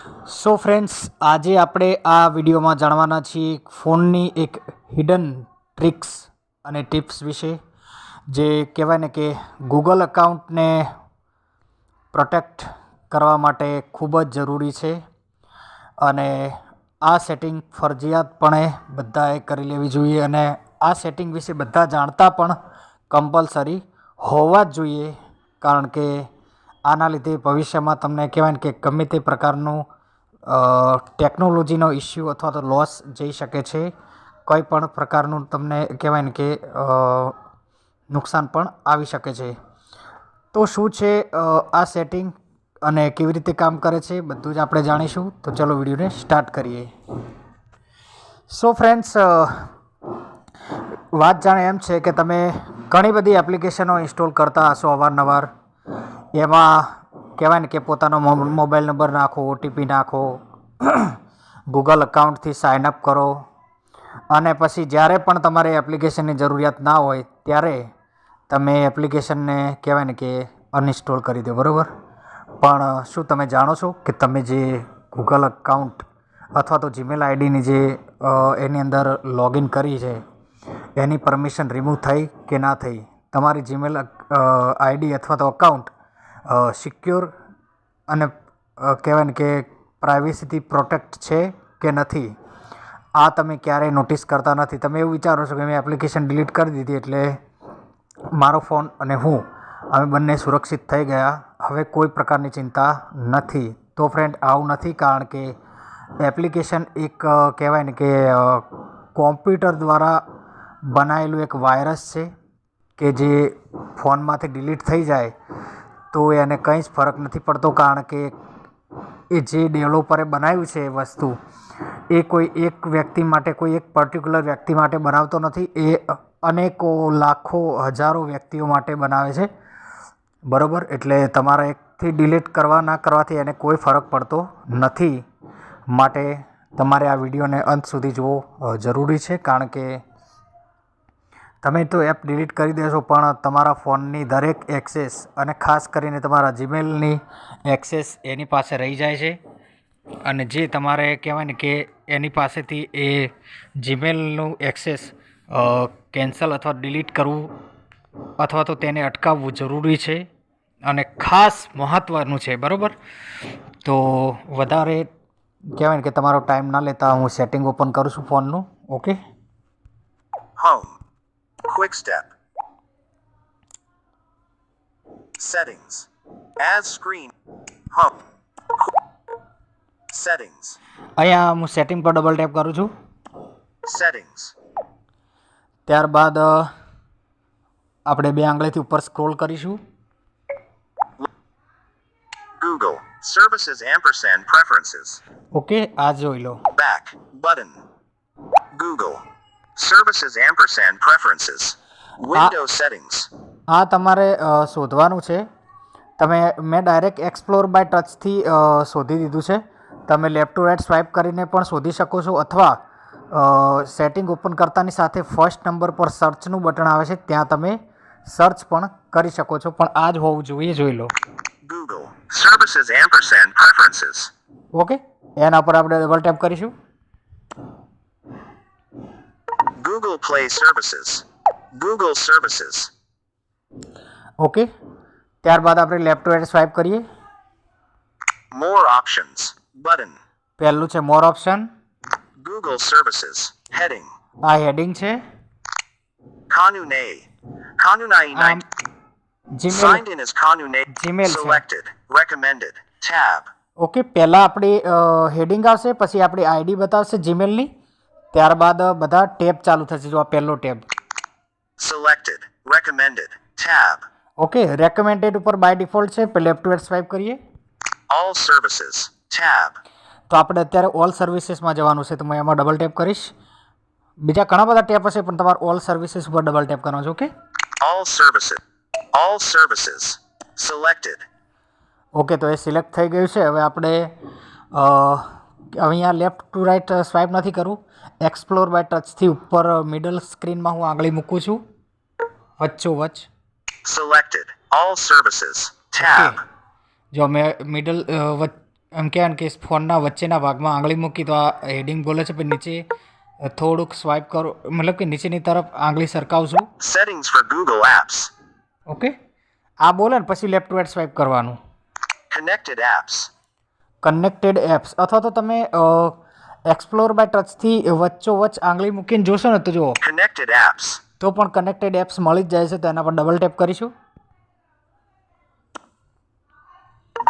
So friends, આજે આપણે આ વિડીયોમાં જાણવાના છીએ ફોનની એક હિડન ટ્રિક્સ અને ટિપ્સ વિશે, જે કહેવાય ને કે ગૂગલ અકાઉન્ટને પ્રોટેક્ટ કરવા માટે ખૂબ જ જરૂરી છે. અને આ સેટિંગ ફરજિયાતપણે બધાએ કરી લેવી જોઈએ અને આ સેટિંગ વિશે બધા જાણતા પણ કમ્પલસરી હોવા જ જોઈએ, કારણ કે આના લીધે ભવિષ્યમાં તમને કહેવાય ને કે ગમે તે પ્રકારનું ટેકનોલોજીનો ઇસ્યુ અથવા તો લોસ જઈ શકે છે. કોઈ પણ પ્રકારનું તમને કહેવાય ને કે નુકસાન પણ આવી શકે છે. તો શું છે આ સેટિંગ અને કેવી રીતે કામ કરે છે, બધું જ આપણે જાણીશું. તો ચલો વિડીયોને સ્ટાર્ટ કરીએ. સો ફ્રેન્ડ્સ, વાત જાણે એમ છે કે તમે ઘણી બધી એપ્લિકેશનો ઇન્સ્ટોલ કરતા હશો અવારનવાર. એમાં કહેવાય ને કે પોતાનો મોબાઈલ નંબર નાખો, ઓટીપી નાખો, ગૂગલ અકાઉન્ટથી સાઇન અપ કરો અને પછી જ્યારે પણ તમારે એપ્લિકેશનની જરૂરિયાત ના હોય ત્યારે તમે એપ્લિકેશનને કહેવાય ને કે અનઇન્સ્ટોલ કરી દો, બરાબર. પણ શું તમે જાણો છો કે તમે જે ગૂગલ અકાઉન્ટ અથવા તો જીમેલ આઈડીની જે એની અંદર લોગિન કરી છે એની પરમિશન રિમૂવ થઈ કે ના થઈ? તમારી જીમેલ આઈડી અથવા તો અકાઉન્ટ સિક્યોર અને કહેવાય ને કે પ્રાઇવેસીથી પ્રોટેક્ટ છે કે નથી? આ તમે ક્યારેય નોટિસ કરતા નથી. તમે એવું વિચારો છો કે મેં એપ્લિકેશન ડિલીટ કરી દીધી એટલે મારો ફોન અને હું અમે બંને સુરક્ષિત થઈ ગયા, હવે કોઈ પ્રકારની ચિંતા નથી. તો ફ્રેન્ડ, આવું નથી, કારણ કે એપ્લિકેશન એક કહેવાય ને કે કોમ્પ્યુટર દ્વારા બનાવેલું એક વાયરસ છે કે જે ફોનમાંથી ડિલીટ થઈ જાય તો એને કંઈ જ ફરક નથી પડતો, કારણ કે એ જે ડેવલપરે બનાવ્યું છે એ વસ્તુ એ કોઈ એક વ્યક્તિ માટે, કોઈ એક પર્ટિક્યુલર વ્યક્તિ માટે બનાવતો નથી. એ અનેકો લાખો હજારો વ્યક્તિઓ માટે બનાવે છે, બરાબર. એટલે તમારે એકથી ડિલીટ કરવા ના કરવાથી એને કોઈ ફરક પડતો નથી. માટે તમારે આ વિડીયોને અંત સુધી જોવો જરૂરી છે, કારણ કે તમે તો એપ ડિલીટ કરી દેશો પણ તમારા ફોનની દરેક એક્સેસ અને ખાસ કરીને તમારા જીમેલની એક્સેસ એની પાસે રહી જાય છે. અને જે તમારે કહેવાય ને કે એની પાસેથી એ જીમેલનું એક્સેસ કેન્સલ અથવા ડિલીટ કરવું અથવા તો તેને અટકાવવું જરૂરી છે અને ખાસ મહત્ત્વનું છે, બરાબર. તો વધારે કહેવાય ને કે તમારો ટાઈમ ના લેતા હું સેટિંગ ઓપન કરું છું ફોનનું. Okay, Home. Quick step. Settings. As screen. Home. Settings. અહીંયા હું સેટિંગ પર ડબલ ટેપ કરું છું. Settings. ત્યારબાદ આપણે બે આંગળીથી ઉપર સ્ક્રોલ કરીશું. Google. Services ampersand preferences. Okay, આ જોઈ લો. Back. Button. Google. Services ampersand preferences. Windows settings. આ તમારે શોધવાનું છે. મેં ડાયરેક્ટ એક્સપ્લોર બાય ટચથી શોધી દીધું છે. તમે લેફ્ટ ટુ રાઇટ સ્વાઇપ કરીને પણ શોધી શકો છો, અથવા સેટિંગ ઓપન કરતાની સાથે ફર્સ્ટ નંબર પર સર્ચનું બટન આવે છે, ત્યાં તમે સર્ચ પણ કરી શકો છો. પણ આ જ હોવું જોઈએ, જોઈ લો. Google. Services ampersand preferences. Okay, એના પર આપણે ડબલ ટેપ કરીશું. Google Play Services. Google Services. Okay, ત્યારબાદ આપણે લેફ્ટ ટુ રાઇટ સ્વાઇપ કરીએ. More options. Button. પહેલું છે મોર ઓપ્શન. Google Services. Heading. આ હેડિંગ છે. Kanune. Kanunai 9. Gmail Signed in as Kanune. Gmail છે. Selected. Recommended. Tab. ઓકે, પહેલાં આપણી હેડિંગ આવશે, પછી આપણી આઈડી બતાવશે જીમેલની, ત્યારબાદ બધા ટેબ ચાલુ થશે. જો આ પહેલો tab. Selected. Recommended. Tab. Okay, recommended ઉપર બાય ડિફોલ્ટ છે. લેફ્ટ ટુ રાઇટ સ્વાઇપ કરીએ All services. Tab. તો આપણે અત્યારે ઓલ સર્વિસીસમાં જવાનું છે, તો હું એમાં ડબલ ટેપ કરીશ. બીજા ઘણા બધા ટેપ હશે, પણ તમારે ઓલ સર્વિસીસ ઉપર ડબલ ટેપ કરવાનું છે. Okay, All services. All services. Selected. Okay, તો એ સિલેક્ટ થઈ ગયું છે. હવે આપણે અહીંયા લેફ્ટ ટુ રાઇટ સ્વાઇપ નથી કરવું. એક્સપ્લોર બાય ટચથી ઉપર મિડલ સ્ક્રીનમાં હું આંગળી મૂકું છું, વચ્ચોવચ્ચ. Selected. All services. Tab. જો મેં મિડલ એમ કહેવાય ને કે ફોનના વચ્ચેના ભાગમાં આંગળી મૂકી તો આ હેડિંગ બોલે છે, પણ નીચે થોડુંક સ્વાઇપ કરો, મતલબ કે નીચેની તરફ આંગળી સરકાવશું. Settings for Google Apps. Okay, આ બોલે ને પછી લેફ્ટ ટુ રાઇટ સ્વાઇપ કરવાનું. Connected apps. કનેક્ટેડ એપ્સ, અથવા તો તમે એક્સપ્લોર બાય ટચથી વચ્ચોવચ્ચ આંગળી મૂકીને જોશો ને તો જુઓ Connected apps. તો પણ કનેક્ટેડ એપ્સ મળી જ જાય છે. તો એના પર ડબલ ટેપ કરીશું.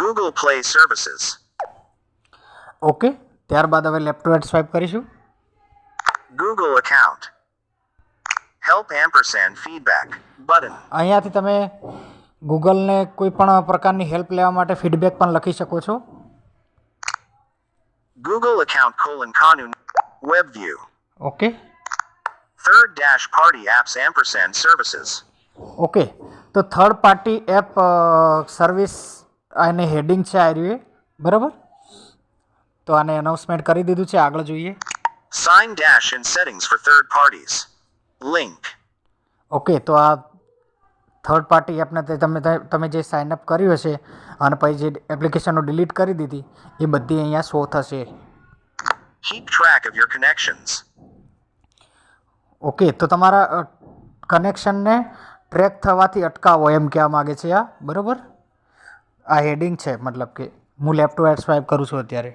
Google Play Services. ઓકે, ત્યારબાદ હવે લેફ્ટ ટુ રાઇટ સ્વાઇપ કરીશું. Google account. Help ampersand feedback button. અહીંયાથી તમે ગૂગલને કોઈ પણ પ્રકારની હેલ્પ લેવા માટે ફીડબેક પણ લખી શકો છો. Google account : Kanu web view. Okay Third dash party apps ampersand services. Okay, તો થર્ડ પાર્ટી એપ સર્વિસ આને હેડિંગ છે આ રહ્યું, બરાબર. તો આને અનાઉન્સમેન્ટ કરી દીધું છે. આગળ જોઈએ. Sign dash in settings for third parties. Link. Okay, તો આ થર્ડ પાર્ટી એપને તમે જે સાઇન અપ કર્યું હશે અને પછી જે એપ્લિકેશનો ડિલીટ કરી દીધી એ બધી અહીંયા શો થશે. Keep track of your connections. Okay, તો તમારા કનેક્શનને ટ્રેક થવાથી અટકાવો એમ કહેવા માગે છે આ, બરાબર. આ હેડિંગ છે, મતલબ કે હું લેફ્ટ ટુ રાઇટ સ્વાઇપ કરું છું અત્યારે.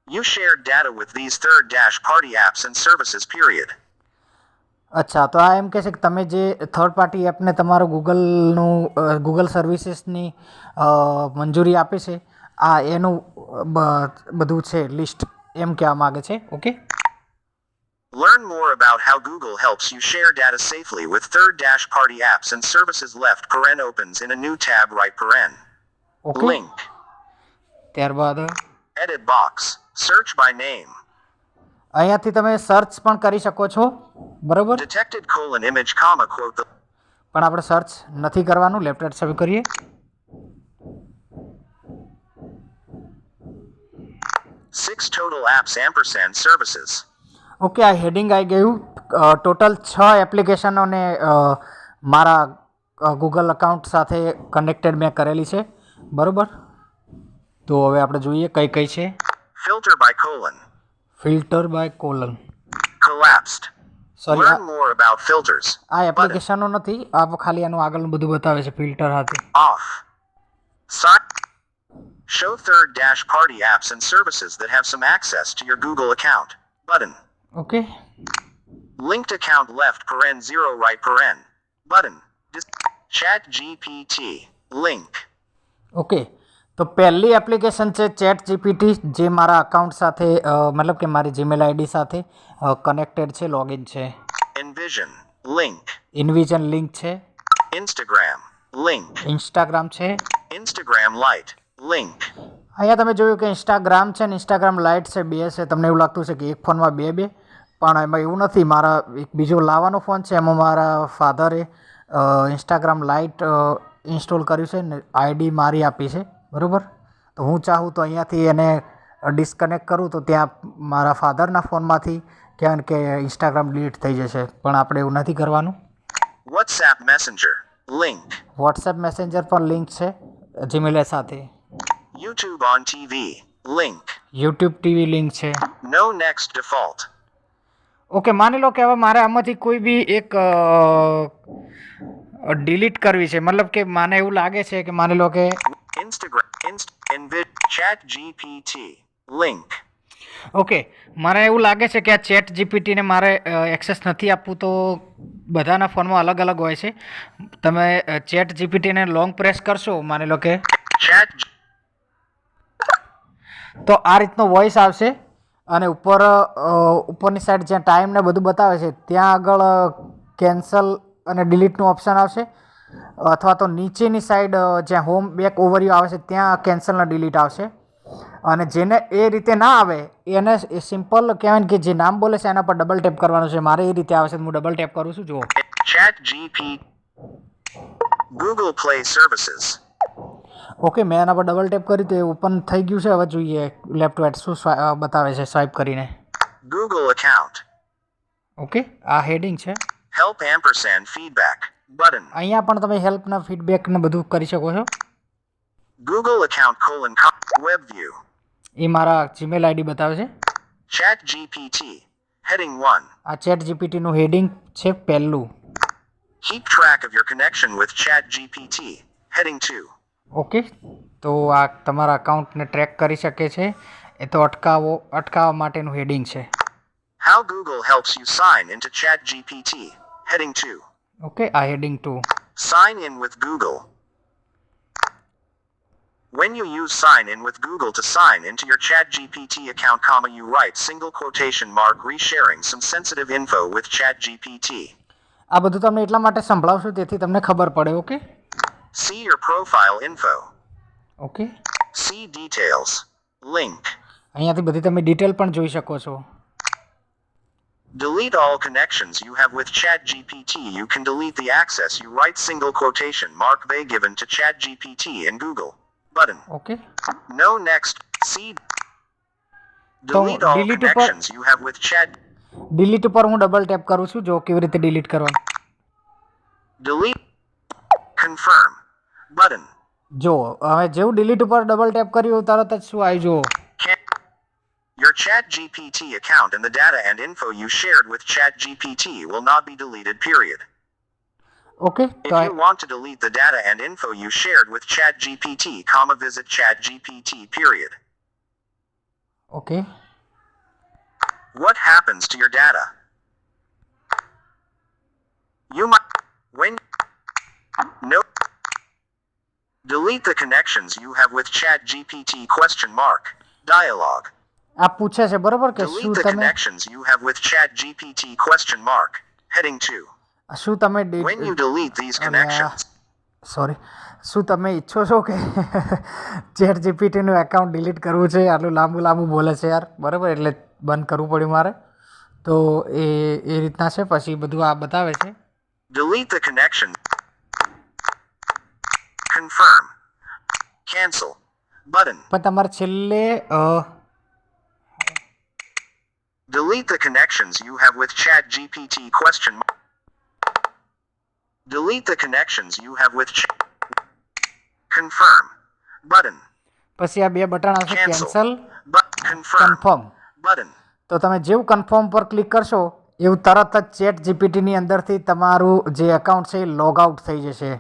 You shared data with these third dash party apps and services period. અચ્છા, તો આ એમ કહે છે કે તમે જે થર્ડ પાર્ટી એપને તમારું ગૂગલ સર્વિસીસની મંજૂરી આપે છે, આ એનું બધું છે લિસ્ટ એમ કહેવા માગે છે. Okay, Learn more about how Google helps you share data safely with third dash party apps and services. Left paren opens in a new tab. Right paren. Okay, Link. ત્યારબાદ Edit box. Search by name. અહીંયાથી તમે search પણ કરી શકો છો, બરાબર. Detected : image, quote the પણ આપણે સર્ચ નથી કરવાનું. લેફ્ટ રાઇટ સ્વાઇપ કરીએ. 6 total apps ampersand services. Okay, આ હેડિંગ આવી ગયું. ટોટલ 6 એપ્લિકેશનોને મારા ગૂગલ અકાઉન્ટ સાથે કનેક્ટેડ મેં કરેલી છે, બરાબર. તો હવે આપણે જોઈએ કઈ કઈ છે. Filter by colon. Filter by colon. Collapsed. Sorry, Learn more about filters. આ એપ્લિકેશનો નથી, આ ખાલી આનું આગળનું બધું બતાવે છે ફિલ્ટર હાથે. Off. Sign. Show third dash party apps and services that have some access to your Google account button. Okay, Linked account. Left paren 0 right paren button. Chat GPT link. Okay, તો પહેલી application છે chat GPT, જે મારા account સાથે મતલબ કે મારી Gmail ID સાથે કનેક્ટેડ છે, લોગિન છે. Envision link. ઇન્વિઝન લિંક છે. Instagram link. ઇન્સ્ટાગ્રામ છે. Instagram Lite link. અહીંયા તમે જોયું કે ઇન્સ્ટાગ્રામ છે ને ઇન્સ્ટાગ્રામ લાઇટ છે, બે છે. તમને એવું લાગતું છે કે એક ફોનમાં બે, પણ એમાં એવું નથી. મારા એક બીજો લાવવાનો ફોન છે, એમાં મારા ફાધરે ઇન્સ્ટાગ્રામ લાઇટ ઇન્સ્ટોલ કર્યું છે ને આઈડી મારી આપી છે, બરાબર. તો હું ચાહું તો અહીંયાથી એને ડિસ્કનેક્ટ કરું તો ત્યાં મારા ફાધરના ફોનમાંથી કહેવાય કે ઇન્સ્ટાગ્રામ ડિલીટ થઈ જશે, પણ આપણે એવું નથી કરવાનું. WhatsApp Messenger link. WhatsApp messenger પર લિંક છે જીમેલ સાથે. YouTube on TV link. YouTube TV link છે. No next default. ઓકે, માની લો કે હવે મારે આમાંથી કોઈ બી એક ડિલીટ કરવી છે, મતલબ કે મને એવું લાગે છે કે માની લો કે Instagram Chat GPT link. Okay, મને એવું લાગે છે કે આ ચેટ જીપીટીને મારે એક્સેસ નથી આપવું, તો બધાના ફોનમાં અલગ અલગ હોય છે. તમે ચેટ જીપીટીને લોંગ પ્રેસ કરશો, માની લો કે, Chat તો આ રીતનો વોઇસ આવશે અને ઉપરની સાઈડ જ્યાં ટાઈમ ને બધું બતાવે છે ત્યાં આગળ કેન્સલ અને ડિલીટનું ઓપ્શન આવશે, અથવા તો નીચેની સાઈડ જ્યાં હોમ બેક ઓવરવ્યૂ આવે છે ત્યાં કેન્સલ અને ડિલીટ આવશે. અને જેને એ રીતે ના આવે એને સિમ્પલ કહેવાય ને કે જે નામ બોલે છે એના પર ડબલ ટેપ કરવાનું છે. મારે એ રીતે આવે છે, હું ડબલ ટેપ કરું છું. જુઓ, Chat GP. Google Play Services. Okay, મેં એના પર ડબલ ટેપ કર્યું તો એ ઓપન થઈ ગયું છે. હવે જોઈએ લેફ્ટ રાઇટ શું બતાવે છે સ્વાઇપ કરીને. Google account. ઓકે, આ હેડિંગ છે. Help ampersand feedback button. અહીંયા પણ તમે હેલ્પના ફીડબેક ને બધું કરી શકો છો. Google account : web view. એ મારા જીમેલ આઈડી બતાવે છે. ChatGPT. Heading 1. આ ચેટ જીપીટીનું હેડિંગ છે પહેલું. Keep track of your connection with ChatGPT. Heading 2. Okay, તો આ તમારા અકાઉન્ટને ટ્રેક કરી શકે છે. એ તો અટકાવવા માટેનું હેડિંગ છે. How Google helps you sign into ChatGPT. Heading 2. Okay, આ heading 2. Sign in with Google. When you use sign in with Google to sign into your ChatGPT account, you write single quotation mark resharing some sensitive info with ChatGPT. આ બધું તમને એટલા માટે સંભળાવશું જેથી તમને ખબર પડે. Okay, See your profile info. Okay, See details. Link. અહીંયાથી બધી તમે ડિટેલ પણ જોઈ શકો છો. Delete all connections you have with ChatGPT. You can delete the access you write single quotation mark they given to ChatGPT and Google. Button. Okay, No next. See. Delete all delete connections you have with Chat. Delete ઉપર હું double tap કરું છું. જો કેવી રીતે delete કરવાનું. Delete. Confirm. Button. જો હવે જેવું ડિલીટ ઉપર ડબલ ટેપ કર્યું તરત જ શું આવી જુઓ. Your ChatGPT account and the data and info you shared with ChatGPT will not be deleted, period. Okay, If તો you want to delete the data and info you shared with ChatGPT, visit ChatGPT, period. Okay, What happens to your data? You might when no delete the connections you have with ChatGPT question mark dialogue. આ પૂછે છે બરોબર કે Delete શું the તમે connections you have with ChatGPT question mark heading 2. શું તમે When you delete these connections, શું તમે ઈચ્છો છો કે ચેટ જીપીટીનું એકાઉન્ટ ડિલીટ કરવું છે? આટલું લાંબુ બોલે છે યાર, બરાબર, એટલે બંધ કરવું પડ્યું મારે. તો એ રીતના છે. પછી બધું આ બતાવે છે. delete the connection. Confirm. Cancel. Button. પણ તમારે છેલ્લે Delete the connections you have with ChatGPT question mark. Delete the connections you have with Confirm. Button. પછી આ બે બટન આવશે, Cancel. Cancel, Confirm. Confirm. Button. તો તમે જેવું કન્ફર્મ પર ક્લિક કરશો એવું તરત જ ચેટ જીપીટીની અંદરથી તમારું જે એકાઉન્ટ છે એ લોગ આઉટ થઈ જશે,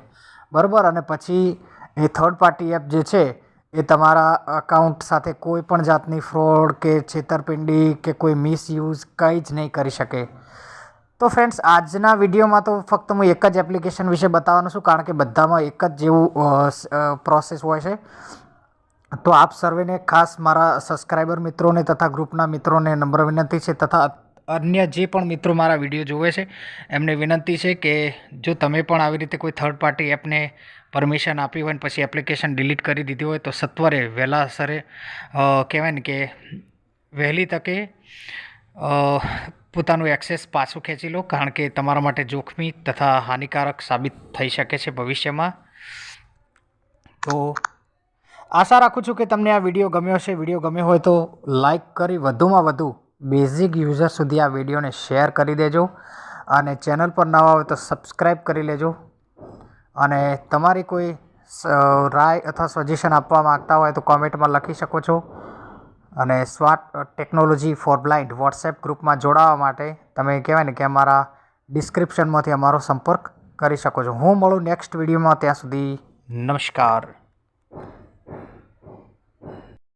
બરાબર. અને પછી એ થર્ડ પાર્ટી એપ જે છે એ તમારા અકાઉન્ટ સાથે કોઈ પણ જાતની ફ્રોડ કે છેતરપિંડી કે કોઈ મિસયુઝ કંઈ જ નહીં કરી શકે. તો ફ્રેન્ડ્સ, આજના વિડીયોમાં તો ફક્ત હું એક જ એપ્લિકેશન વિશે બતાવવાનો છું, કારણ કે બધામાં એક જ જેવું પ્રોસેસ હોય છે. તો આપ સર્વેને ખાસ મારા સબસ્ક્રાઈબર મિત્રોને તથા ગ્રુપના મિત્રોને નમ્ર વિનંતી છે, તથા અન્ય જે પણ મિત્રો મારા વિડીયો જોવે છે એમને વિનંતી છે કે જો તમે પણ આવી રીતે કોઈ થર્ડ પાર્ટી એપને પરમિશન આપી હોય ને પછી એપ્લિકેશન ડિલીટ કરી દીધી હોય તો સત્વરે વહેલાસરે કહેવાય ને કે વહેલી તકે પોતાનું એક્સેસ પાછું ખેંચી લો, કારણ કે તમારા માટે જોખમી તથા હાનિકારક સાબિત થઈ શકે છે ભવિષ્યમાં. તો આશા રાખું છું કે તમને આ વિડીયો ગમ્યો હશે. વિડીયો ગમ્યો હોય તો લાઈક કરી વધુમાં વધુ બેઝિક યુઝર સુધી આ વિડીયોને શેર કરી દેજો, અને ચેનલ પર નવા હોય તો સબસ્ક્રાઈબ કરી લેજો. અને તમારી કોઈ રાય અથવા સજેશન આપવા માગતા હોય તો કોમેન્ટમાં લખી શકો છો. અને સ્વાટ ટેકનોલોજી ફોર બ્લાઇન્ડ વોટ્સએપ ગ્રુપમાં જોડાવા માટે તમે કહેવાય ને કે અમારા ડિસ્ક્રિપ્શનમાંથી અમારો સંપર્ક કરી શકો છો. હું મળું નેક્સ્ટ વિડીયોમાં, ત્યાં સુધી નમસ્કાર.